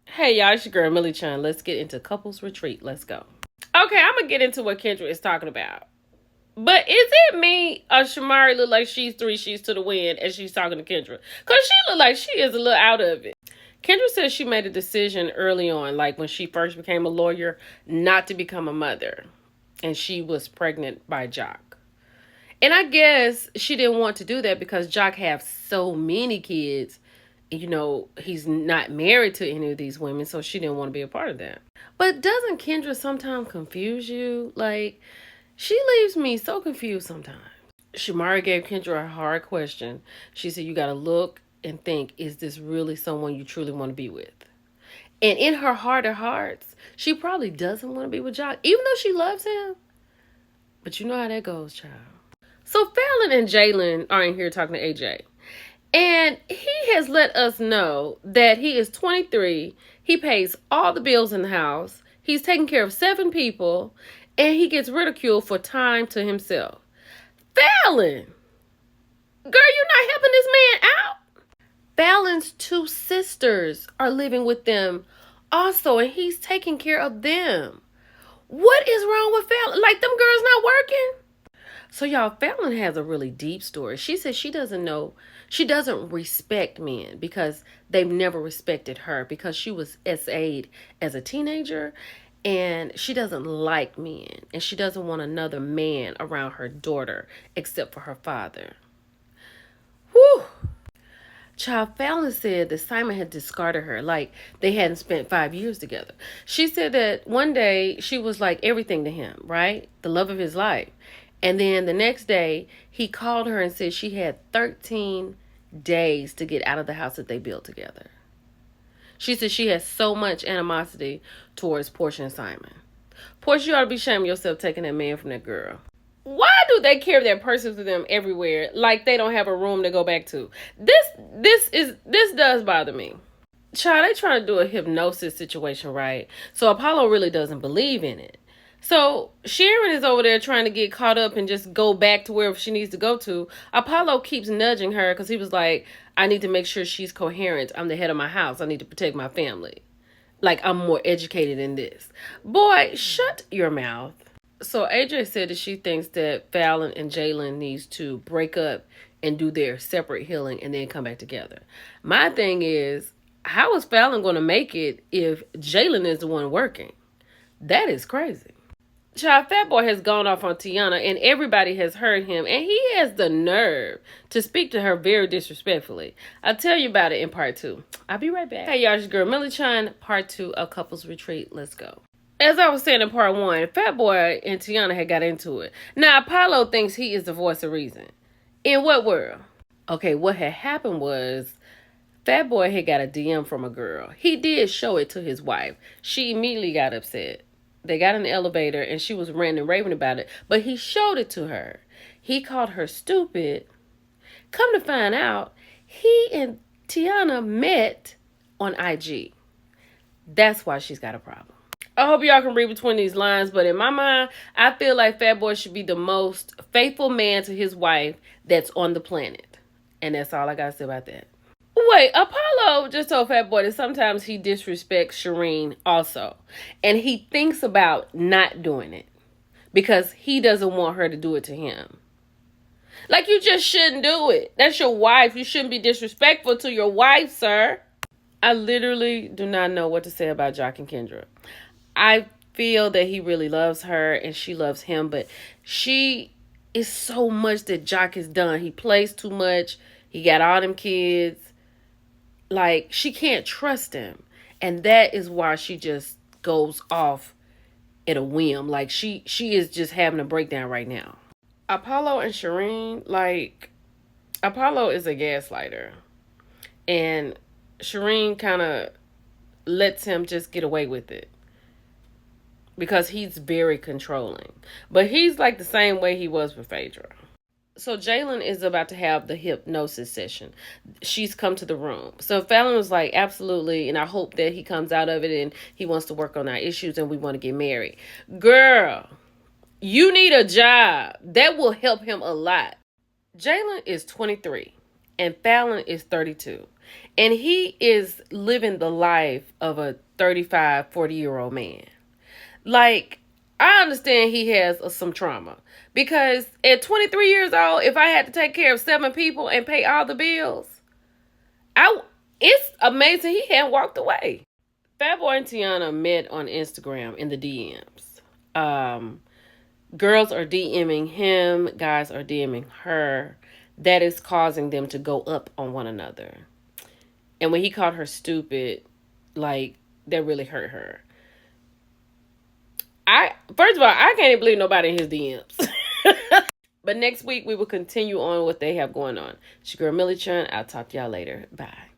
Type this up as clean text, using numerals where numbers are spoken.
Hey y'all, it's your girl Millie Chan. Let's get into couples retreat. Let's go. Okay, I'm gonna get into what Kendra is talking about. But is it me or Shamari look like she's three she's to the wind as she's talking to Kendra? Cause she look like she is a little out of it. Kendra says she made a decision early on, like when she first became a lawyer, not to become a mother. And she was pregnant by Jock. And I guess she didn't want to do that because Jock have so many kids. He's not married to any of these women, so she didn't want to be a part of that. But doesn't Kendra sometimes confuse you? Like, she leaves me so confused sometimes. Shamari gave Kendra a hard question. She said, you got to look and think, is this really someone you truly want to be with? And in her heart of hearts, she probably doesn't want to be with Jock, even though she loves him. But you know how that goes, child. So Fallon and Jalen are in here talking to AJ. And he has let us know that he is 23. He pays all the bills in the house. He's taking care of 7 people. And he gets ridiculed for time to himself. Fallon! Girl, you're not helping this man out. Fallon's 2 sisters are living with them also. And he's taking care of them. What is wrong with Fallon? Like, them girls not working? So y'all, Fallon has a really deep story. She says she doesn't respect men because they've never respected her because she was SA'd as a teenager and she doesn't like men and she doesn't want another man around her daughter except for her father. Whew. Child, Fallon said that Simon had discarded her, like they hadn't spent 5 years together. She said that one day she was like everything to him, right? The love of his life. And then the next day, he called her and said she had 13 days to get out of the house that they built together. She said she has so much animosity towards Portia and Simon. Portia, you ought to be ashamed of yourself taking that man from that girl. Why do they carry their purses with them everywhere like they don't have a room to go back to? This does bother me. Child, they trying to do a hypnosis situation, right? So Apollo really doesn't believe in it. So Sharon is over there trying to get caught up and just go back to wherever she needs to go to. Apollo keeps nudging her because he was like, I need to make sure she's coherent. I'm the head of my house. I need to protect my family. Like, I'm more educated in this. Boy, shut your mouth. So AJ said that she thinks that Fallon and Jalen needs to break up and do their separate healing and then come back together. My thing is, how is Fallon going to make it if Jalen is the one working? That is crazy. Child, Fat Boy has gone off on Tiana and everybody has heard him and he has the nerve to speak to her very disrespectfully. I'll tell you about it in part 2. I'll be right back. Hey y'all, it's your girl Millie Chan, part 2 of Couples Retreat. Let's go. As I was saying in part 1, Fat Boy and Tiana had got into it. Now Apollo thinks he is the voice of reason. In what world? Okay, what had happened was Fat Boy had got a DM from a girl. He did show it to his wife. She immediately got upset. They got in the elevator and she was ranting and raving about it. But he showed it to her. He called her stupid. Come to find out, he and Tiana met on IG. That's why she's got a problem. I hope y'all can read between these lines. But in my mind, I feel like Fat Boy should be the most faithful man to his wife that's on the planet. And that's all I got to say about that. Wait, Apollo just told Fat Boy that sometimes he disrespects Shireen also. And he thinks about not doing it. Because he doesn't want her to do it to him. Like, you just shouldn't do it. That's your wife. You shouldn't be disrespectful to your wife, sir. I literally do not know what to say about Jock and Kendra. I feel that he really loves her and she loves him. But she is so much that Jock has done. He plays too much. He got all them kids. Like, she can't trust him. And that is why she just goes off at a whim. Like, she is just having a breakdown right now. Apollo and Shireen, like, Apollo is a gaslighter. And Shireen kind of lets him just get away with it. Because he's very controlling. But he's like the same way he was with Phaedra. So Jalen is about to have the hypnosis session. She's come to the room. So Fallon was like, absolutely. And I hope that he comes out of it and he wants to work on our issues and we want to get married. Girl, you need a job. That will help him a lot. Jalen is 23 and Fallon is 32. And he is living the life of a 35, 40-year-old man. Like, I understand he has some trauma. Because at 23 years old, if I had to take care of 7 people and pay all the bills, I it's amazing he hadn't walked away. Fatboy and Tiana met on Instagram in the DMs. Um, Girls are DMing him, guys are DMing her. That is causing them to go up on one another. And when he called her stupid, like, that really hurt her. I First of all, I can't even believe nobody in his DMs. But next week we will continue on what they have going on. It's your girl Millie Chun. I'll talk to y'all later. Bye.